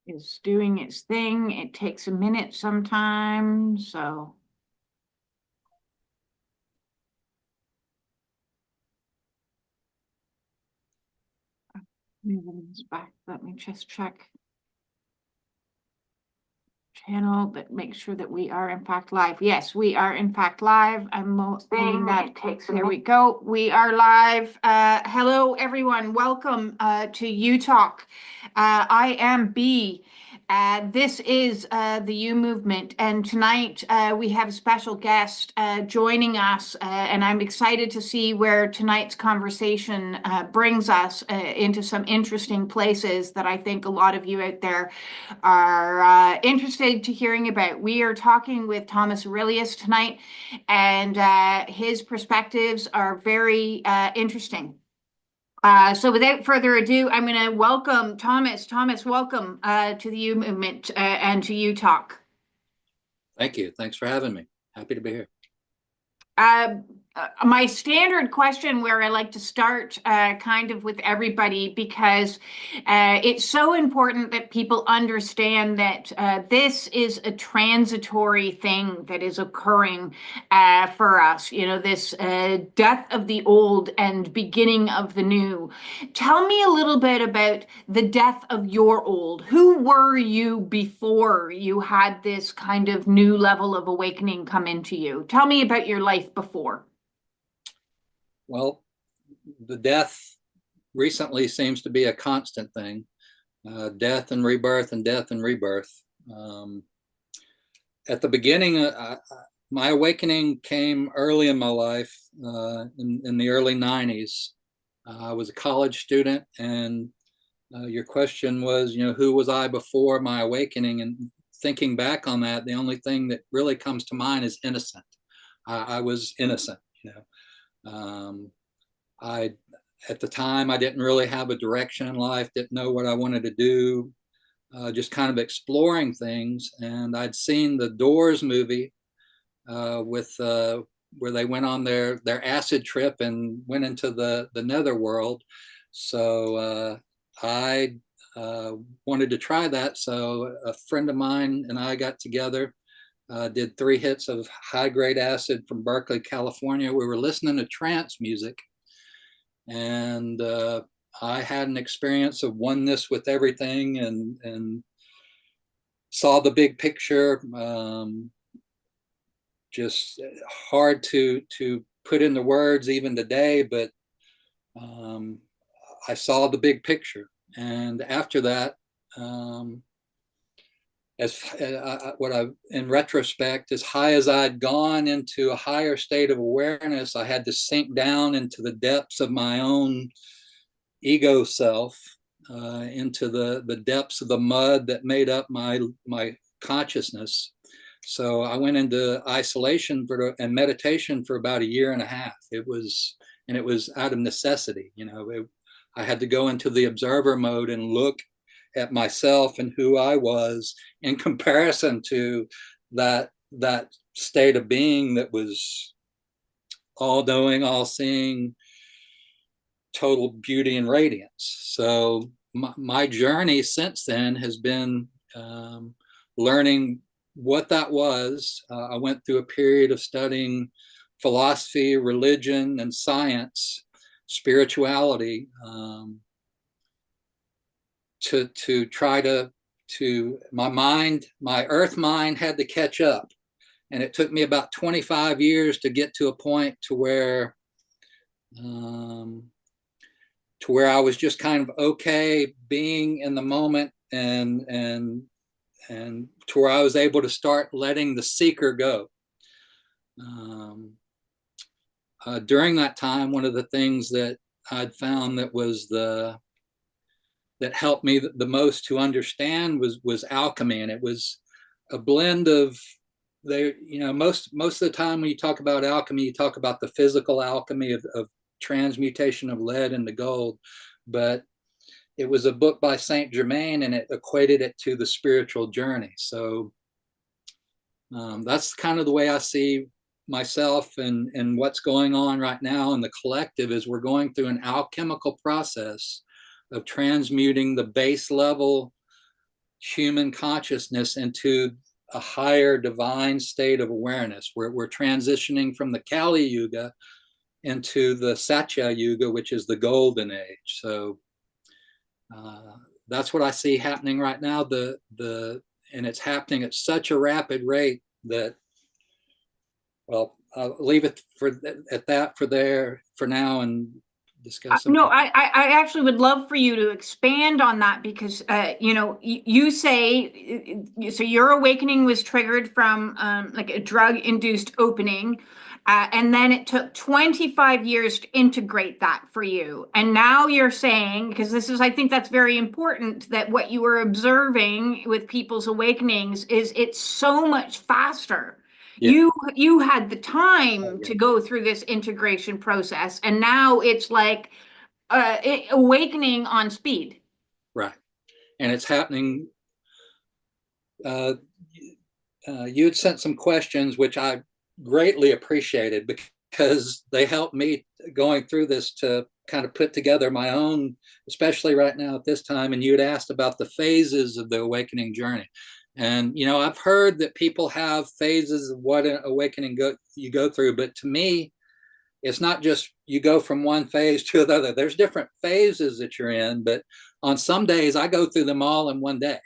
is doing its thing. It takes a minute sometimes, so. Let me just check channel that makes sure that we are in fact live. Yes, we are in fact live. I'm saying that there we go. We are live. Hello everyone. Welcome to You Talk. I am B. This is the You Movement, and tonight we have a special guest joining us, and I'm excited to see where tonight's conversation brings us into some interesting places that I think a lot of you out there are interested to hearing about. We are talking with Thomas Aurelius tonight, and his perspectives are very interesting. So without further ado, I'm going to welcome Thomas. Thomas, welcome to the You Movement and to You Talk. Thank you. Thanks for having me. Happy to be here. My standard question where I like to start kind of with everybody, because it's so important that people understand that this is a transitory thing that is occurring for us, you know, this death of the old and beginning of the new. Tell me a little bit about the death of your old. Who were you before you had this kind of new level of awakening come into you? Tell me about your life before. Well, the death recently seems to be a constant thing. Death and rebirth and death and rebirth. At the beginning, my awakening came early in my life, in the early 90s. I was a college student, and your question was, you know, who was I before my awakening? And thinking back on that, the only thing that really comes to mind is innocent. I was innocent, you know. At the time, I didn't really have a direction in life, didn't know what I wanted to do, just kind of exploring things. And I'd seen the Doors movie with where they went on their acid trip and went into the netherworld. So I wanted to try that. So a friend of mine and I got together, did 3 hits of high-grade acid from Berkeley, California. We were listening to trance music, and I had an experience of oneness with everything, and saw the big picture. Just hard to put into words even today, but I saw the big picture. And after that, in retrospect, as high as I'd gone into a higher state of awareness, I had to sink down into the depths of my own ego self, into the depths of the mud that made up my consciousness. So I went into isolation and meditation for about 1.5 years. It was out of necessity. You know, I had to go into the observer mode and look at myself and who I was in comparison to that state of being that was all knowing, all seeing, total beauty and radiance. So my journey since then has been learning what that was. I went through a period of studying philosophy, religion, and science, spirituality, to try to my earth mind had to catch up. And it took me about 25 years to get to a point to where I was just kind of okay being in the moment, and to where I was able to start letting the seeker go. During that time, one of the things that I'd found that helped me the most to understand was alchemy. And it was a blend of most of the time when you talk about alchemy, you talk about the physical alchemy of transmutation of lead into gold, but it was a book by Saint Germain, and it equated it to the spiritual journey. So that's kind of the way I see myself and what's going on right now in the collective. Is we're going through an alchemical process of transmuting the base level human consciousness into a higher divine state of awareness. We're transitioning from the Kali Yuga into the Satya Yuga, which is the golden age. So that's what I see happening right now. And it's happening at such a rapid rate that, well, I'll leave it at that for now and discuss some. No, I actually would love for you to expand on that because, you say, so your awakening was triggered from like a drug-induced opening. And then it took 25 years to integrate that for you. And now you're saying, because I think that's very important, that what you were observing with people's awakenings is it's so much faster. Yeah. You had the time to go through this integration process, and now it's like awakening on speed. Right. And it's happening. You had sent some questions, which I greatly appreciated because they helped me going through this to kind of put together my own, especially right now at this time. And you had asked about the phases of the awakening journey. And, I've heard that people have phases of what an awakening you go through. But to me, it's not just you go from one phase to another. There's different phases that you're in. But on some days, I go through them all in one day.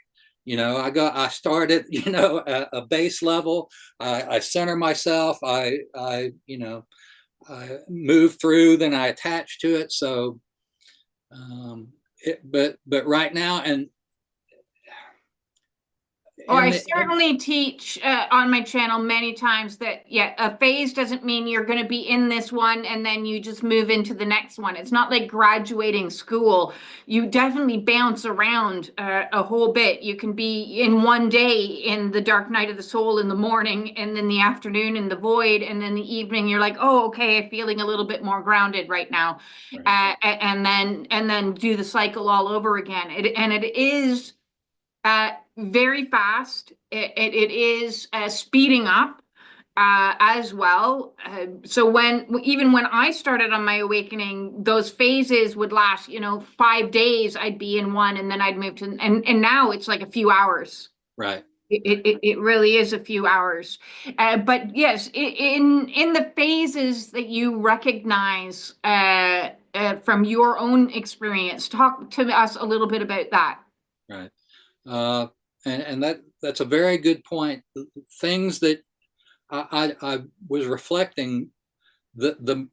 I start at, a base level. I center myself. I move through, then I attach to it. So, but right now, and I certainly teach on my channel many times that, a phase doesn't mean you're going to be in this one and then you just move into the next one. It's not like graduating school. You definitely bounce around a whole bit. You can be in one day in the dark night of the soul in the morning, and then the afternoon in the void, and then the evening you're like, oh, okay, I'm feeling a little bit more grounded right now. Right. And then do the cycle all over again. It is very fast. It is speeding up as well. So even when I started on my awakening, those phases would last, 5 days. I'd be in one, and then I'd move to, and now it's like a few hours. Right. It really is a few hours. But yes, in the phases that you recognize from your own experience, talk to us a little bit about that. Right. And that's a very good point. Things that I was reflecting, the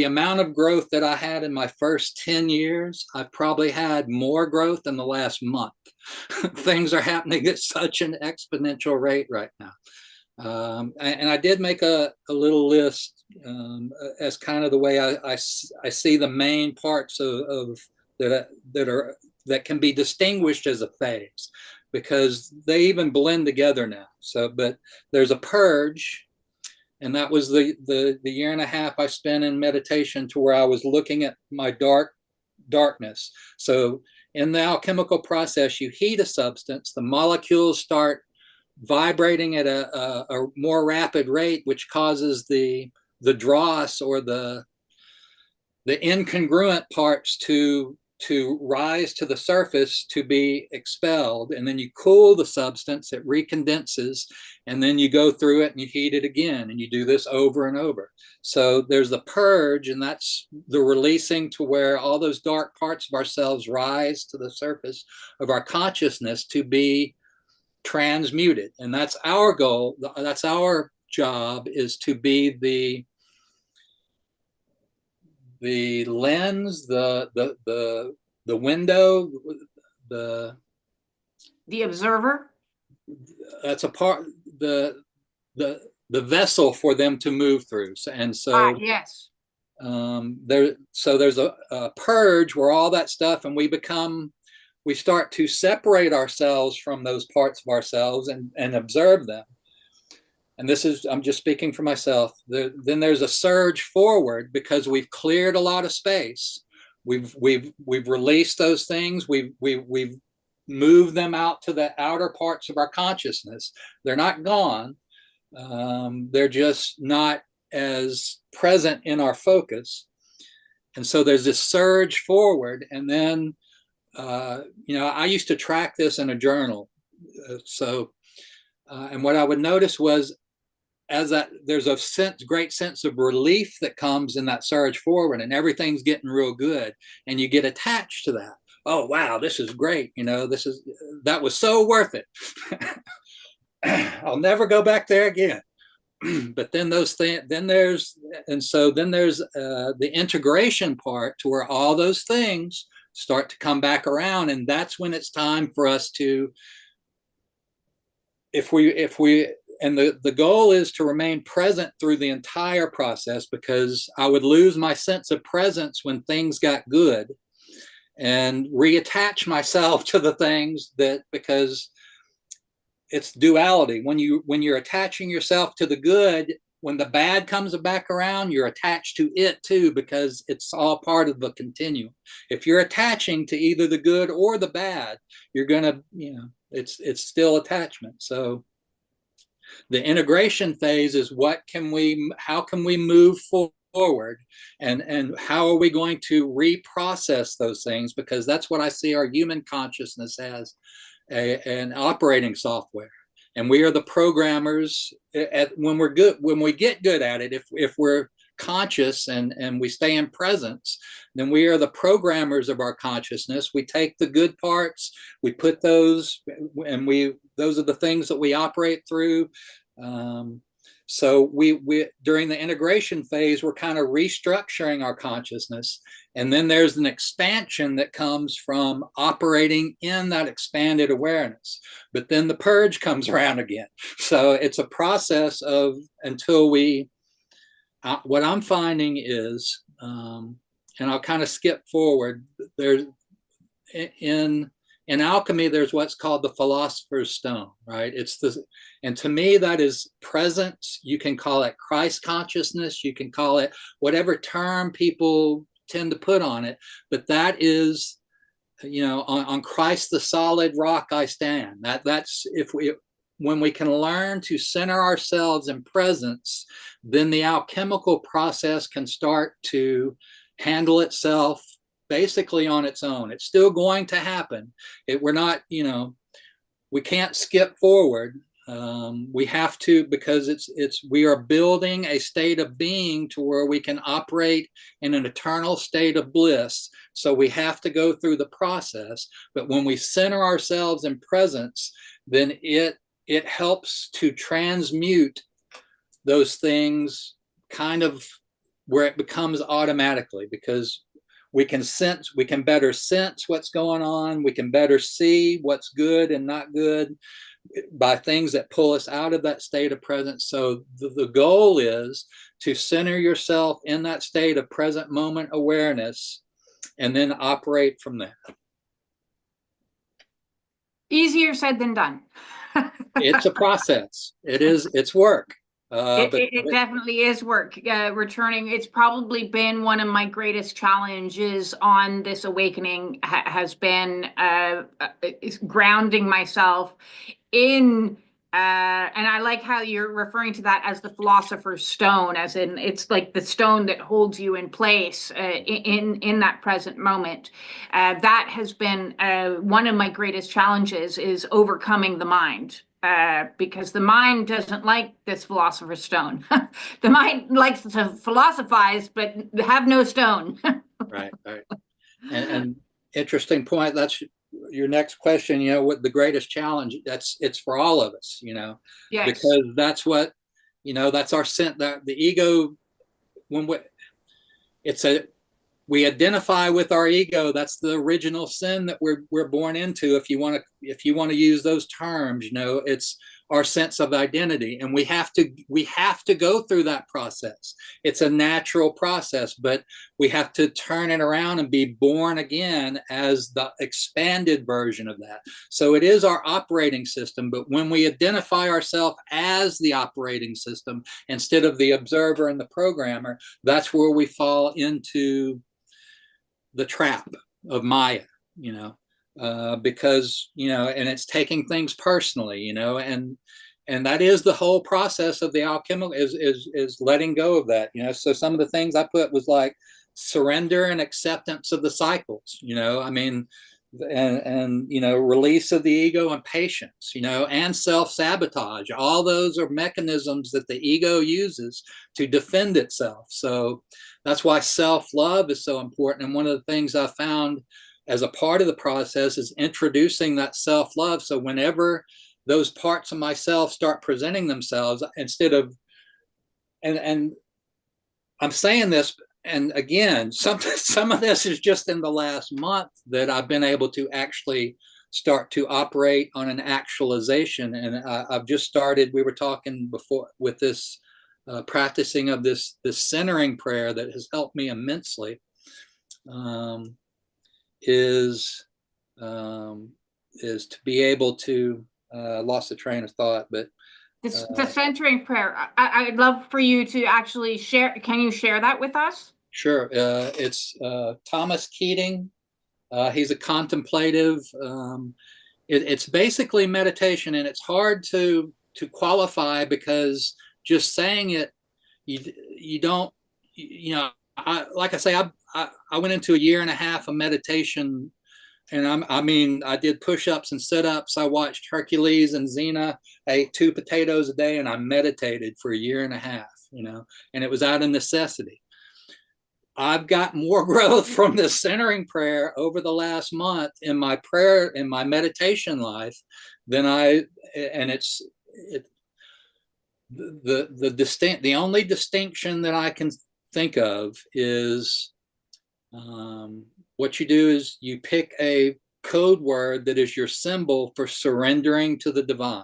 amount of growth that I had in my first 10 years, I've probably had more growth in the last month. Things are happening at such an exponential rate right now. And I did make a little list as kind of the way I see the main parts of that can be distinguished as a phase, because they even blend together now. So, but there's a purge, and that was the year and a half I spent in meditation, to where I was looking at my darkness. So in the alchemical process, you heat a substance, the molecules start vibrating at a more rapid rate, which causes the dross, or the incongruent parts to rise to the surface, to be expelled. And then you cool the substance, it recondenses, and then you go through it and you heat it again, and you do this over and over. So there's the purge, and that's the releasing, to where all those dark parts of ourselves rise to the surface of our consciousness to be transmuted. And that's our goal. That's our job, is to be the lens, the window, the observer. That's a part, the vessel for them to move through. And so yes, there's a purge where all that stuff, and we start to separate ourselves from those parts of ourselves and observe them. And I'm just speaking for myself. Then there's a surge forward, because we've cleared a lot of space. We've released those things. We've moved them out to the outer parts of our consciousness. They're not gone. They're just not as present in our focus. And so there's this surge forward, and then I used to track this in a journal. And what I would notice was, there's a great sense of relief that comes in that surge forward, and everything's getting real good, and you get attached to that. Oh wow, this is great. That was so worth it. I'll never go back there again. But then there's the integration part, to where all those things start to come back around, and that's when it's time for us to, and the goal is to remain present through the entire process, because I would lose my sense of presence when things got good, and reattach myself to the things because it's duality. When you're attaching yourself to the good, when the bad comes back around, you're attached to it too, because it's all part of the continuum. If you're attaching to either the good or the bad, you're gonna, it's still attachment. So the integration phase is how can we move forward, and how are we going to reprocess those things, because that's what I see our human consciousness as, an operating software. And we are the programmers when we get good at it. If we're conscious and we stay in presence, then we are the programmers of our consciousness. We take the good parts, we put those, and those are the things that we operate through. So we during the integration phase, we're kind of restructuring our consciousness. And then there's an expansion that comes from operating in that expanded awareness. But then the purge comes around again. So it's a process of, until what I'm finding is, and I'll kind of skip forward, there's in alchemy, there's what's called the philosopher's stone, right? And to me, that is presence. You can call it Christ consciousness. You can call it whatever term people tend to put on it, but that is, on Christ the solid rock I stand. That's when we can learn to center ourselves in presence, then the alchemical process can start to handle itself basically on its own. It's still going to happen. We're not, we can't skip forward. We have to, because we are building a state of being to where we can operate in an eternal state of bliss. So we have to go through the process. But when we center ourselves in presence, then it helps to transmute those things kind of where it becomes automatically, because we can better sense what's going on. We can better see what's good and not good by things that pull us out of that state of presence. So the goal is to center yourself in that state of present moment awareness, and then operate from there. Easier said than done. It's a process. It's work. It definitely is work. Returning, it's probably been one of my greatest challenges on this awakening, has been is grounding myself in, and I like how you're referring to that as the philosopher's stone, as in it's like the stone that holds you in place in that present moment. That has been one of my greatest challenges, is overcoming the mind. Because the mind doesn't like this philosopher's stone. The mind likes to philosophize, but have no stone. Right. And interesting point. That's your next question. What the greatest challenge? It's for all of us. Yes. Because that's what, that's our sense, that the ego, we identify with our ego. That's the original sin that we're born into. If you want to use those terms, it's our sense of identity, and we have to go through that process. It's a natural process, but we have to turn it around and be born again as the expanded version of that. So it is our operating system, but when we identify ourselves as the operating system instead of the observer and the programmer, that's where we fall into the trap of Maya, because, and it's taking things personally, and that is the whole process of the alchemical is letting go of that, So some of the things I put was like surrender and acceptance of the cycles, I mean, and release of the ego and patience, and self-sabotage. All those are mechanisms that the ego uses to defend itself. So that's why self-love is so important. And one of the things I found as a part of the process is introducing that self-love. So whenever those parts of myself start presenting themselves, instead of, and I'm saying this, and again, some of this is just in the last month that I've been able to actually start to operate on an actualization. And I've just started, we were talking before with this practicing of this centering prayer that has helped me immensely, is to be able to, lost the train of thought, but the centering prayer. I'd love for you to actually share. Can you share that with us? Sure. It's Thomas Keating. He's a contemplative. It's basically meditation, and it's hard to qualify because just saying it, you don't. Like I say, I went into a year and a half of meditation. And I did push-ups and sit-ups. I watched Hercules and Xena. I ate 2 potatoes a day, and I meditated for a year and a half, and it was out of necessity. I've got more growth from this centering prayer over the last month in my prayer, in my meditation life, than the only distinction that I can think of is, what you do is you pick a code word that is your symbol for surrendering to the divine.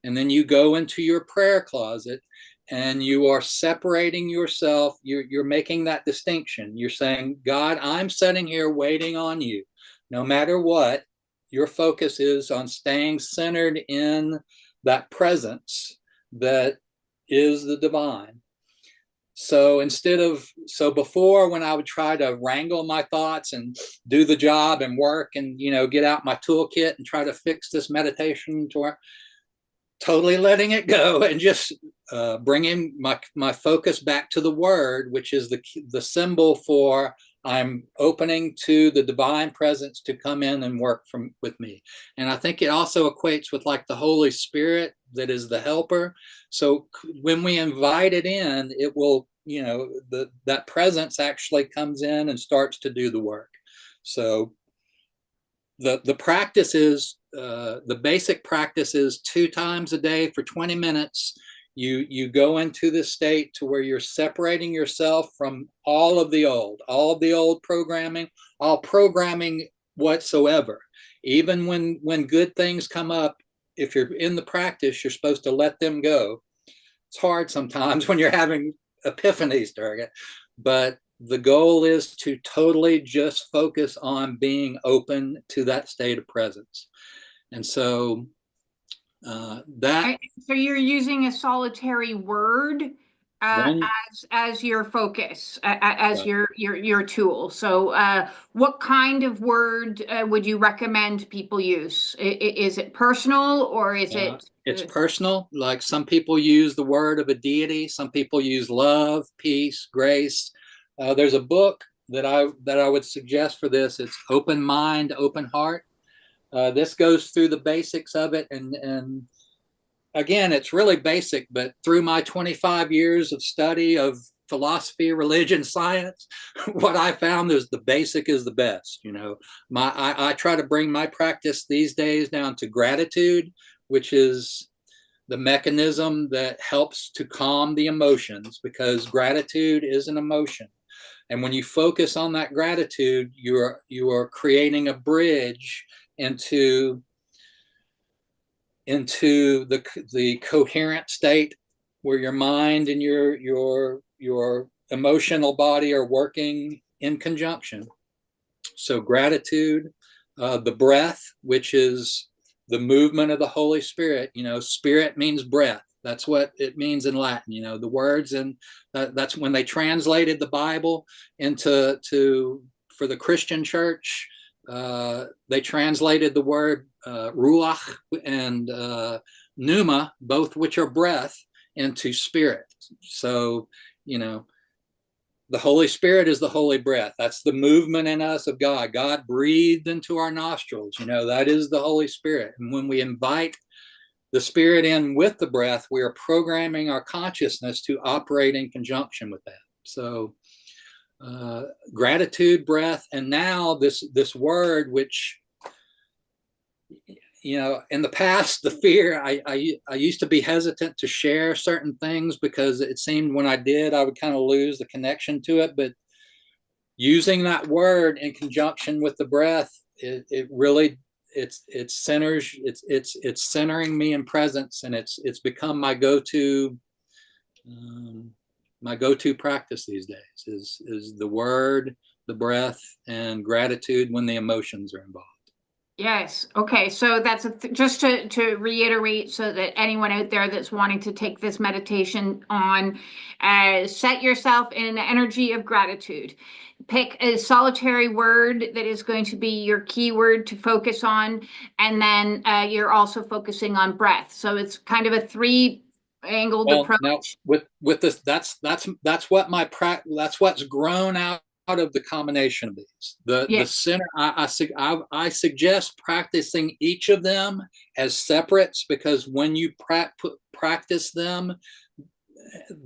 And then you go into your prayer closet and you are separating yourself. You're making that distinction. You're saying, God, I'm sitting here waiting on you. No matter what, your focus is on staying centered in that presence that is the divine. So before, when I would try to wrangle my thoughts and do the job and work and, get out my toolkit and try to fix this meditation to totally letting it go and just bringing my focus back to the word, which is the symbol for I'm opening to the divine presence to come in and work with me. And I think it also equates with like the Holy Spirit that is the helper. So when we invite it in, it will, that presence actually comes in and starts to do the work. So the practice is, the basic practice is 2 times a day for 20 minutes. You go into this state to where you're separating yourself from all of the old programming, all programming whatsoever. Even when good things come up, if you're in the practice, you're supposed to let them go. It's hard sometimes when you're having epiphanies during it, but the goal is to totally just focus on being open to that state of presence. And so so you're using a solitary word as your focus, as right. your tool. So what kind of word would you recommend people use? Is it personal, or is it? It's personal. Like some people use the word of a deity. Some people use love, peace, grace. There's a book that I would suggest for this. It's Open Mind, Open Heart. This goes through the basics of it, and again, it's really basic, but through my 25 years of study of philosophy, religion, science, what I found is the basic is the best. I try to bring my practice these days down to gratitude, which is the mechanism that helps to calm the emotions, because gratitude is an emotion. And when you focus on that gratitude, you are creating a bridge into the coherent state where your mind and your emotional body are working in conjunction. So gratitude, the breath, which is the movement of the Holy Spirit. Spirit means breath. That's what it means in Latin. The words, and that's when they translated the Bible for the Christian church. They translated the word ruach and pneuma, both which are breath, into spirit. So the Holy Spirit is the holy breath. That's the movement in us of God. God breathed into our nostrils. That is the Holy Spirit. And when we invite the Spirit in with the breath, we are programming our consciousness to operate in conjunction with that. So gratitude, breath, and now this word, which, in the past, the fear, I used to be hesitant to share certain things because it seemed when I did, I would kind of lose the connection to it. But using that word in conjunction with the breath, it really, it centers, it's centering me in presence, and it's become my go-to practice these days is the word, the breath, and gratitude when the emotions are involved. Yes. Okay. So that's just to reiterate, so that anyone out there that's wanting to take this meditation on, set yourself in an energy of gratitude. Pick a solitary word that is going to be your keyword to focus on, and then you're also focusing on breath. So it's kind of a three-angled approach. Now with this, that's what's grown out of the combination of these. The center, I suggest practicing each of them as separates, because when you practice them,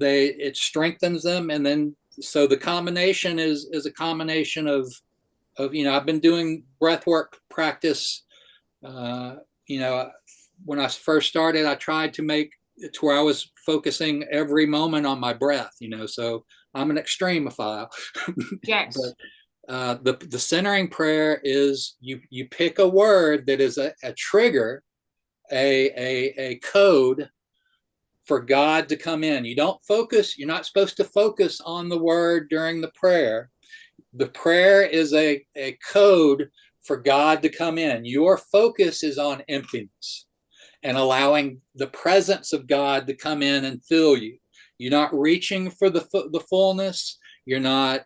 it strengthens them. And then so the combination is a combination of I've been doing breathwork practice. When I first started, I tried to make it to where I was focusing every moment on my breath, so I'm an extremophile. Yes. But the centering prayer is you pick a word that is a trigger, a code for God to come in. You're not supposed to focus on the word during the prayer. The prayer is a code for God to come in. Your focus is on emptiness and allowing the presence of God to come in and fill you. You're not reaching for the fullness. You're not,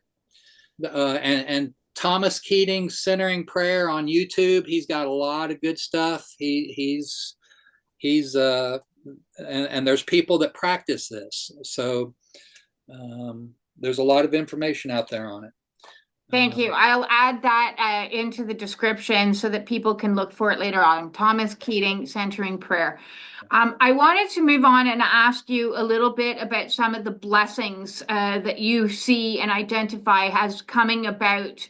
and Thomas Keating's Centering Prayer on YouTube, he's got a lot of good stuff. He's and there's people that practice this. So there's a lot of information out there on it. Thank you. I'll add that into the description so that people can look for it later on. Thomas Keating, Centering Prayer. I wanted to move on and ask you a little bit about some of the blessings that you see and identify as coming about,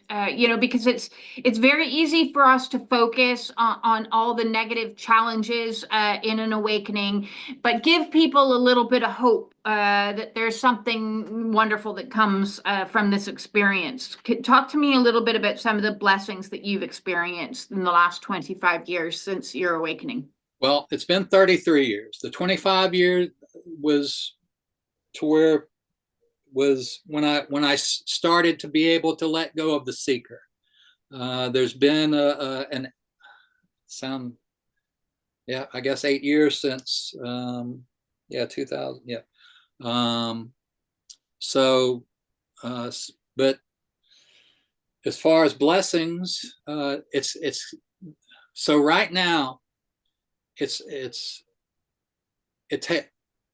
because it's very easy for us to focus on all the negative challenges in an awakening, but give people a little bit of hope that there's something wonderful that comes from this experience. Talk to me a little bit about some of the blessings that you've experienced in the last 25 years since your awakening. Well, it's been 33 years. The 25 years was when I started to be able to let go of the seeker. There's been I guess 8 years since 2000. But as far as blessings, it's so right now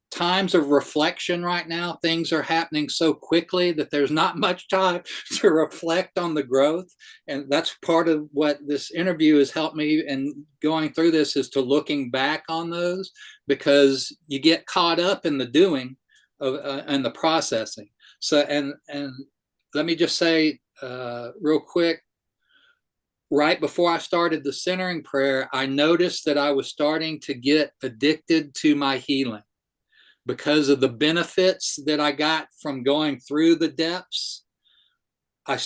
times of reflection right now. Things are happening so quickly that there's not much time to reflect on the growth. And that's part of what this interview has helped me in going through this, is to looking back on those, because you get caught up in the doing of and the processing. So, and let me just say real quick, right before I started the centering prayer, I noticed that I was starting to get addicted to my healing because of the benefits that I got from going through the depths. I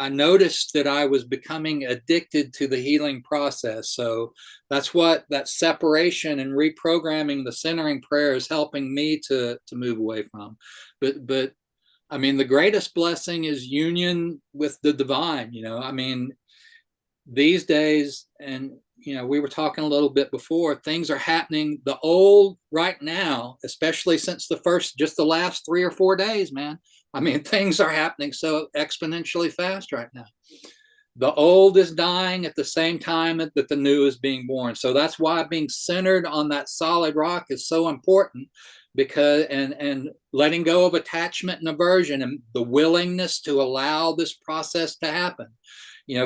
noticed that I was becoming addicted to the healing process. So that's what that separation and reprogramming the centering prayer is helping me to move away from. But I mean, the greatest blessing is union with the divine. These days, and we were talking a little bit before, things are happening. The old right now, especially since just the last 3 or 4 days, man. Things are happening so exponentially fast right now. The old is dying at the same time that the new is being born. So that's why being centered on that solid rock is so important, because and letting go of attachment and aversion, and the willingness to allow this process to happen,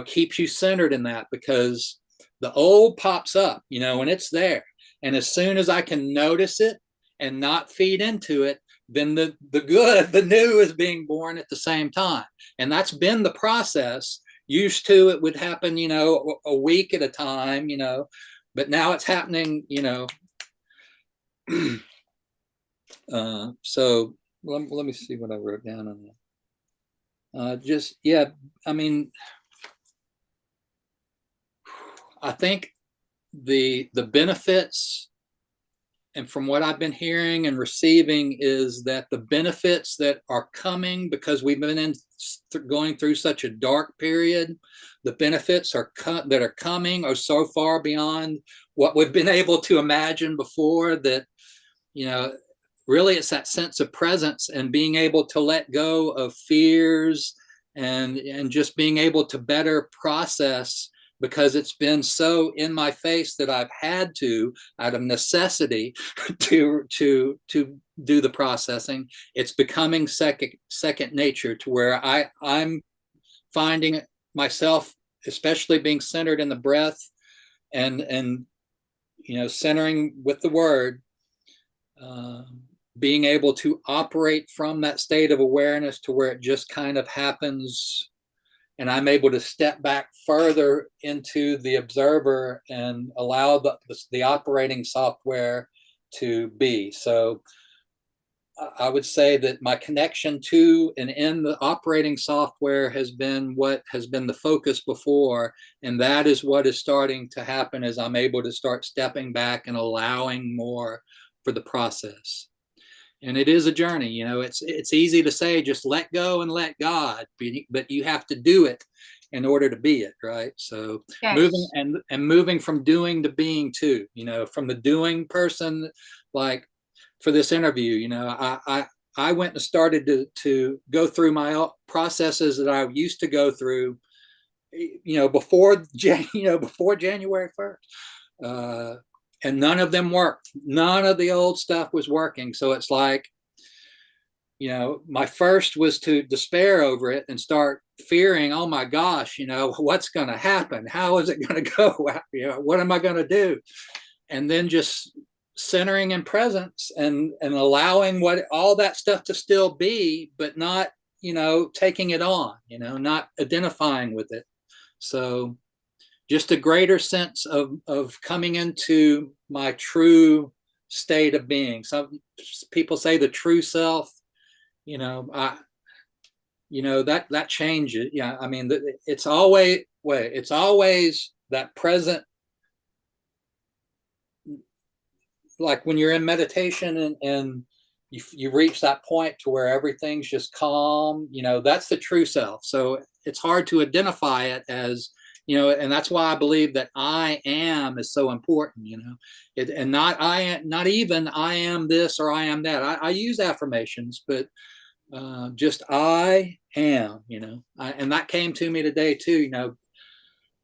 keeps you centered in that, because the old pops up, and it's there. And as soon as I can notice it and not feed into it, then the good, the new is being born at the same time. And that's been the process. Used to, it would happen, a week at a time, but now it's happening, so let me see what I wrote down on that. I think the benefits, and from what I've been hearing and receiving, is that the benefits that are coming, because we've been going through such a dark period, the benefits that are coming are so far beyond what we've been able to imagine before, that really it's that sense of presence and being able to let go of fears, and just being able to better process, because it's been so in my face that I've had to, out of necessity, to do the processing. It's becoming second nature, to where I'm finding myself, especially being centered in the breath, and centering with the word, being able to operate from that state of awareness, to where it just kind of happens, and I'm able to step back further into the observer and allow the operating software to be. So I would say that my connection to and in the operating software has been what has been the focus before, and that is what is starting to happen as I'm able to start stepping back and allowing more for the process. And it is a journey. It's easy to say just let go and let God, but you have to do it in order to be it, right? So yes. moving from doing to being too, from the doing person, like for this interview, I went and started to go through my processes that I used to go through, before January 1st. And none of them worked. None of the old stuff was working. So it's like, my first was to despair over it and start fearing, oh my gosh, what's going to happen? How is it going to go? What am I going to do? And then just centering in presence and allowing all that stuff to still be, but not, taking it on, not identifying with it. So just a greater sense of coming into my true state of being. Some people say the true self, that changes. Yeah. I mean, it's always that present, like when you're in meditation and you reach that point to where everything's just calm, that's the true self. So it's hard to identify it as, and that's why I believe that I am is so important, and not even I am this or I am that. I use affirmations, but just I am, and that came to me today too.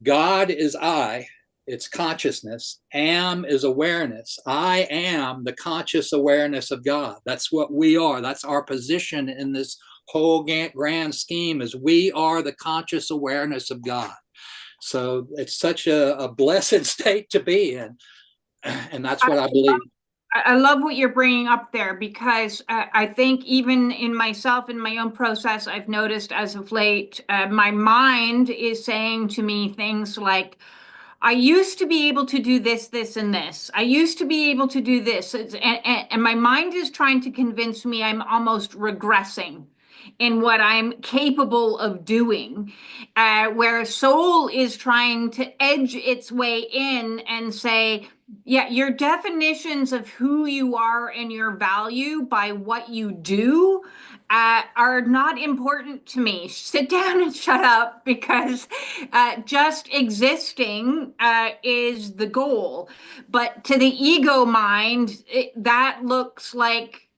God is I, it's consciousness. Am is awareness. I am the conscious awareness of God. That's what we are. That's our position in this whole grand scheme, is we are the conscious awareness of God. So it's such a blessed state to be in. And that's what I believe. I love what you're bringing up there, because I think even in myself, in my own process, I've noticed as of late, my mind is saying to me things like, I used to be able to do this, this, and this. I used to be able to do this. And my mind is trying to convince me I'm almost regressing in what I'm capable of doing, where soul is trying to edge its way in and say, yeah, your definitions of who you are and your value by what you do are not important to me. Sit down and shut up, because just existing is the goal. But to the ego mind, that looks like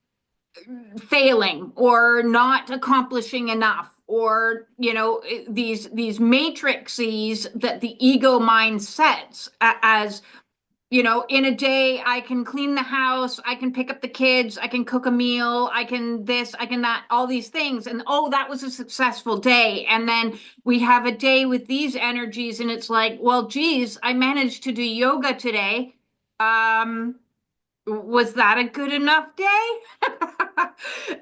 failing or not accomplishing enough, or these matrices that the ego mind sets as in a day, I can clean the house, I can pick up the kids, I can cook a meal, I can this, I can that, all these things. And oh, that was a successful day. And then we have a day with these energies, and it's like, well, geez, I managed to do yoga today. Was that a good enough day?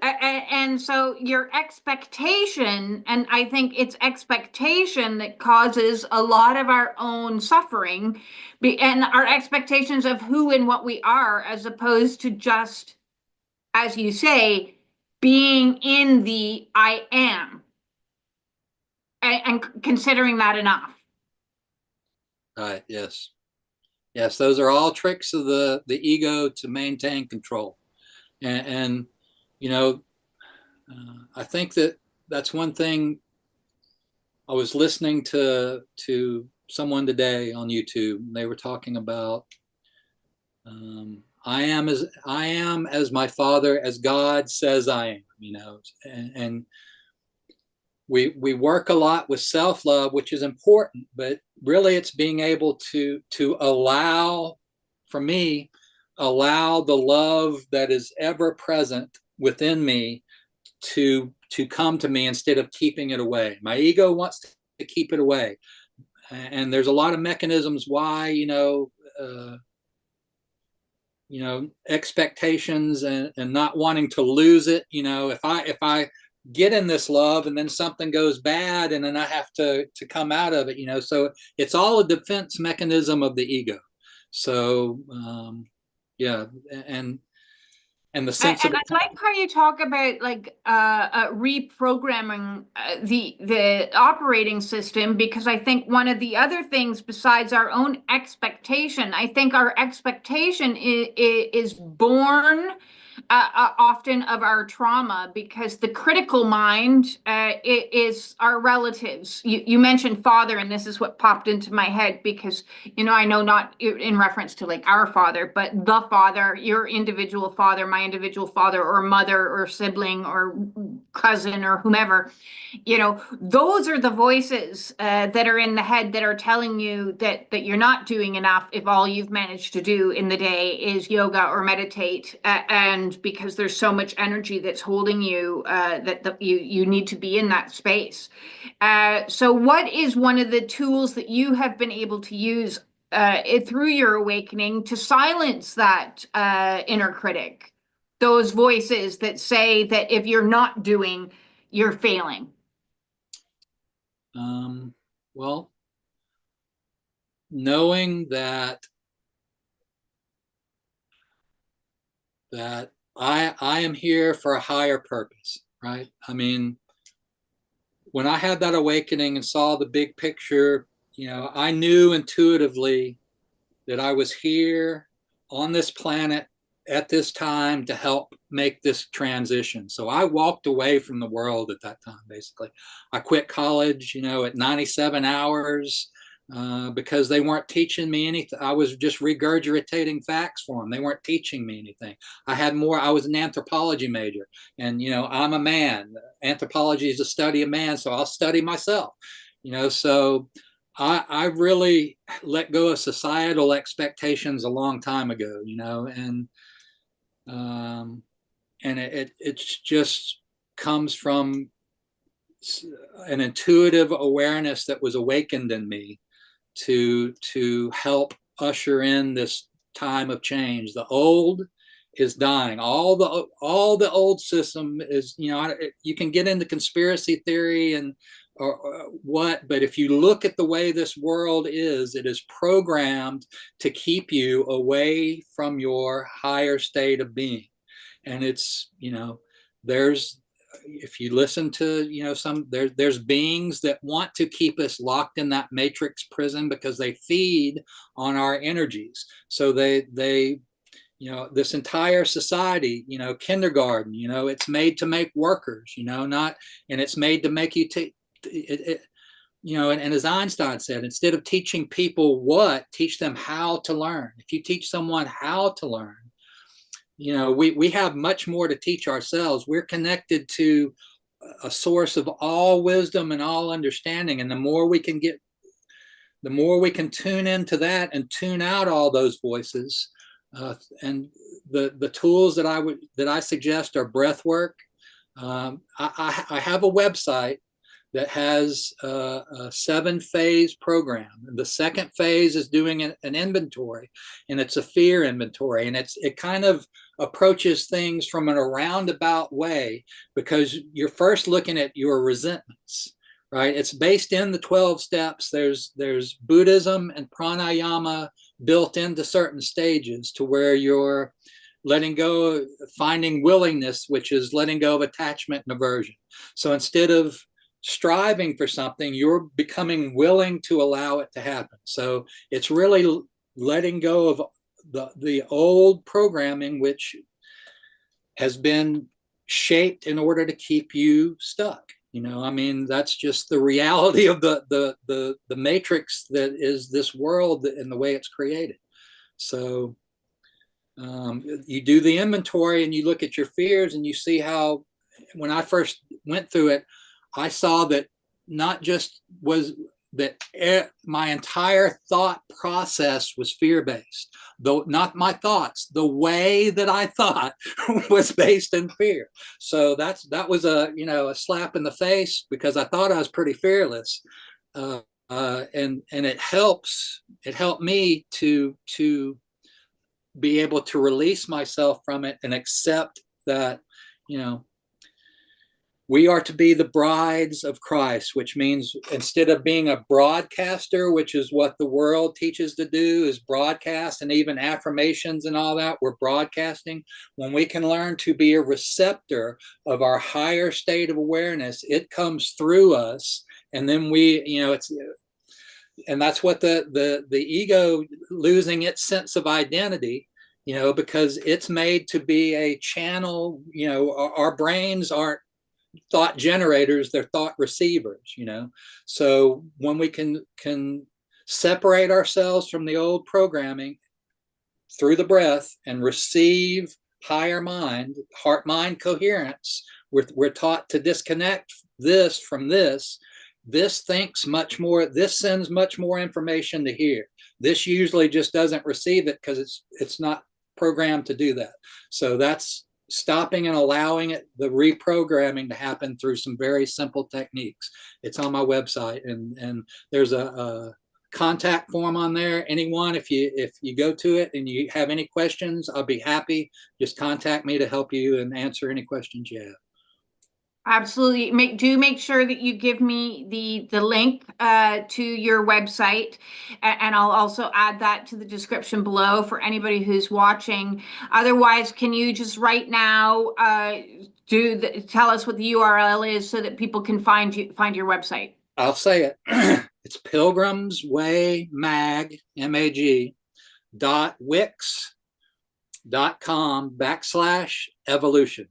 And so your expectation, and I think it's expectation that causes a lot of our own suffering, and our expectations of who and what we are, as opposed to just, as you say, being in the I am, and considering that enough. Right. Yes. Yes. Those are all tricks of the ego to maintain control. And I think that's one thing. I was listening to someone today on YouTube. They were talking about I am as my Father, as God says I am. And we work a lot with self-love, which is important, but really it's being able to allow, for me, allow the love that is ever present within me to come to me instead of keeping it away. My ego wants to keep it away, and there's a lot of mechanisms why, expectations and not wanting to lose it. If I get in this love and then something goes bad and then I have to come out of it, so it's all a defense mechanism of the ego. So yeah, and the sense of I like how you talk about like reprogramming the operating system, because I think one of the other things besides our own expectation, I think our expectation is born often of our trauma, because the critical mind is our relatives. You mentioned father, and this is what popped into my head, because I know not in reference to like our father, but the father, your individual father, my individual father, or mother, or sibling, or cousin, or whomever. Those are the voices that are in the head that are telling you that you're not doing enough if all you've managed to do in the day is yoga or meditate, and because there's so much energy that's holding you, that you need to be in that space. So what is one of the tools that you have been able to use through your awakening to silence that inner critic, those voices that say that if you're not doing, you're failing? Well, knowing that I am here for a higher purpose, right? I mean, when I had that awakening and saw the big picture, I knew intuitively that I was here on this planet at this time to help make this transition. So I walked away from the world at that time, basically. I quit college, at 97 hours because they weren't teaching me anything. I was just regurgitating facts for them. They weren't teaching me anything. I was an anthropology major, and, I'm a man. Anthropology is the study of man, so I'll study myself, so I really let go of societal expectations a long time ago, and it just comes from an intuitive awareness that was awakened in me to help usher in this time of change. The old is dying. All the old system is, you can get into conspiracy theory and or what, but if you look at the way this world is, it is programmed to keep you away from your higher state of being. And it's, if you listen to, there's beings that want to keep us locked in that matrix prison because they feed on our energies. So they this entire society, kindergarten, it's made to make workers, not, and it's made to make you take it, and as Einstein said, instead of teaching people teach them how to learn. If you teach someone how to learn, we have much more to teach ourselves. We're connected to a source of all wisdom and all understanding. And the more we can get the more we can tune into that and tune out all those voices. And the tools that I suggest are breath work. I have a website that has a 7-phase program. The second phase is doing an inventory, and it's a fear inventory, and it kind of approaches things from an roundabout way, because you're first looking at your resentments, right? It's based in the 12 steps. There's Buddhism and pranayama built into certain stages to where you're letting go, finding willingness, which is letting go of attachment and aversion. So instead of striving for something, you're becoming willing to allow it to happen. So it's really letting go of the old programming, which has been shaped in order to keep you stuck. I mean, that's just the reality of the matrix that is this world and the way it's created. So you do the inventory and you look at your fears, and you see how, when I first went through it, I saw that not just was that my entire thought process was fear-based, though not my thoughts, the way that I thought was based in fear. So that was a slap in the face, because I thought I was pretty fearless. And it helped me to be able to release myself from it and accept that, we are to be the brides of Christ, which means instead of being a broadcaster, which is what the world teaches to do, is broadcast, and even affirmations and all that, we're broadcasting. When we can learn to be a receptor of our higher state of awareness, it comes through us. And then and that's what the ego losing its sense of identity, because it's made to be a channel. Our brains aren't thought generators, they're thought receivers. So when we can separate ourselves from the old programming through the breath and receive higher mind, heart mind coherence, we're taught to disconnect this from this. This thinks much more, this sends much more information to here. This usually just doesn't receive it because it's not programmed to do that. So that's stopping and allowing the reprogramming to happen through some very simple techniques. It's on my website, and there's a contact form on there. Anyone, if you go to it and you have any questions, I'll be happy. Just contact me to help you and answer any questions you have. Absolutely. Make sure that you give me the link to your website, and I'll also add that to the description below for anybody who's watching. Otherwise, can you just right now tell us what the URL is so that people can find your website? I'll say it. It's pilgrimswaymag, MAG, .wix.com/evolution.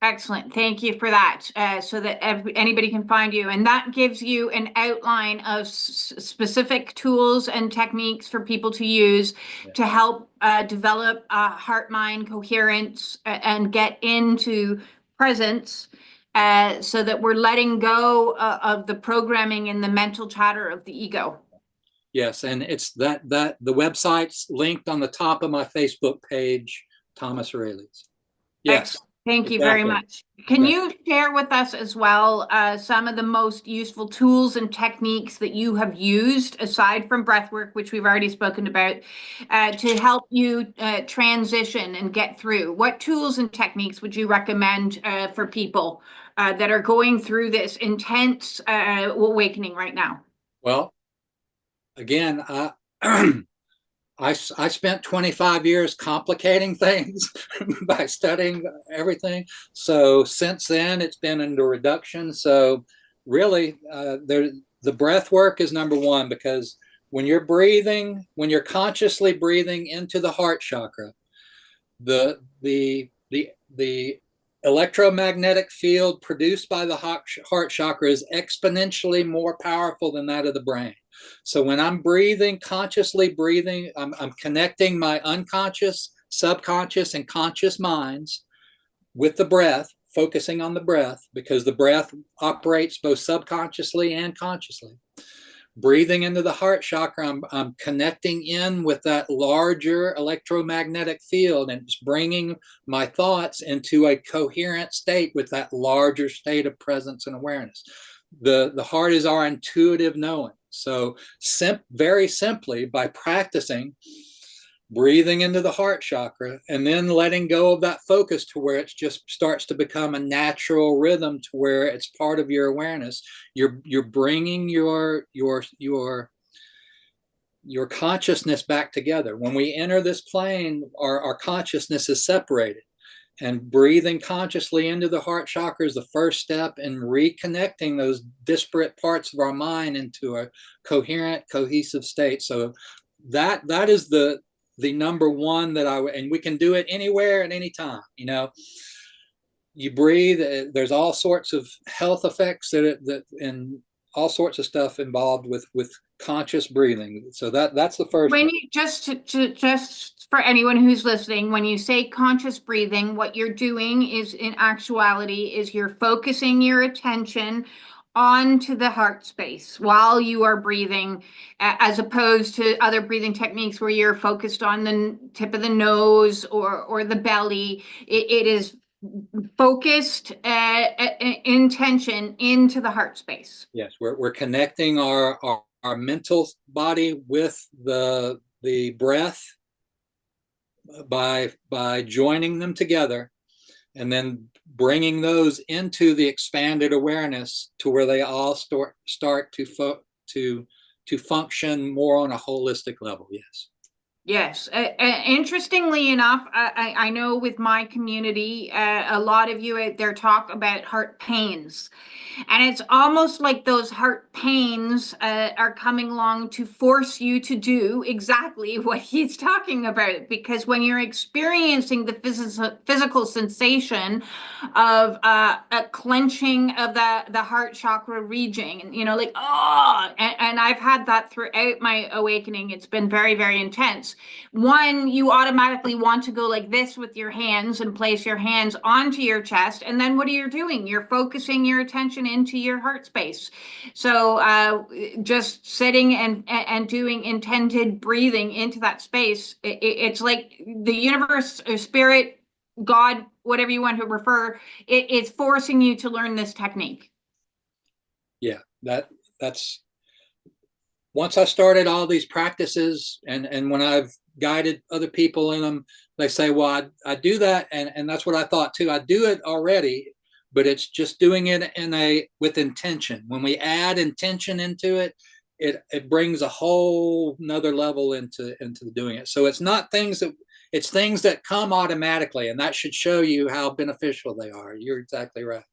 Excellent. Thank you for that. So that anybody can find you. And that gives you an outline of specific tools and techniques for people to use to help develop heart-mind coherence and get into presence, so that we're letting go of the programming and the mental chatter of the ego. Yes, and it's that the website's linked on the top of my Facebook page, Thomas Aurelius. Yes. Excellent. Thank you very much. Can you share with us as well some of the most useful tools and techniques that you have used, aside from breathwork, which we've already spoken about, to help you transition and get through? What tools and techniques would you recommend for people that are going through this intense awakening right now? Well, again, I spent 25 years complicating things by studying everything. So since then, it's been into reduction. So really, the breath work is number one, because when you're consciously breathing into the heart chakra, the electromagnetic field produced by the heart chakra is exponentially more powerful than that of the brain. So when I'm breathing, consciously breathing, I'm connecting my unconscious, subconscious, and conscious minds with the breath, focusing on the breath, because the breath operates both subconsciously and consciously. breathing into the heart chakra, I'm connecting in with that larger electromagnetic field, and it's bringing my thoughts into a coherent state with that larger state of presence and awareness. The heart is our intuitive knowing. So very simply, by practicing breathing into the heart chakra and then letting go of that focus to where it just starts to become a natural rhythm to where it's part of your awareness, you're bringing your consciousness back together. When we enter this plane, our consciousness is separated, and breathing consciously into the heart chakra is the first step in reconnecting those disparate parts of our mind into a coherent, cohesive state. So that is the number one that and we can do it anywhere at any time. You breathe, there's all sorts of health effects that and all sorts of stuff involved with conscious breathing. So that's the first. When you just for anyone who's listening, when you say conscious breathing, what you're doing is, in actuality, is you're focusing your attention onto the heart space while you are breathing, as opposed to other breathing techniques where you're focused on the tip of the nose or the belly. It is focused intention into the heart space. Yes, we're connecting our mental body with the breath by joining them together, and then bringing those into the expanded awareness to where they all start to function more on a holistic level. Yes. Yes. Interestingly enough, I know with my community, a lot of you out there talk about heart pains. And it's almost like those heart pains are coming along to force you to do exactly what he's talking about. Because when you're experiencing the physical sensation of a clenching of the heart chakra region, like, oh, and I've had that throughout my awakening. It's been very, very intense. One, you automatically want to go like this with your hands and place your hands onto your chest. And then what are you doing? You're focusing your attention into your heart space. So just sitting and doing intended breathing into that space, it's like the universe or spirit, God, whatever you want to refer, it's forcing you to learn this technique. Yeah, that's once I started all these practices, and when I've guided other people in them, they say, well, I do that, and that's what I thought too. I do it already, but it's just doing it with intention. When we add intention into it, it brings a whole nother level into doing it. So it's things that come automatically, and that should show you how beneficial they are. You're exactly right.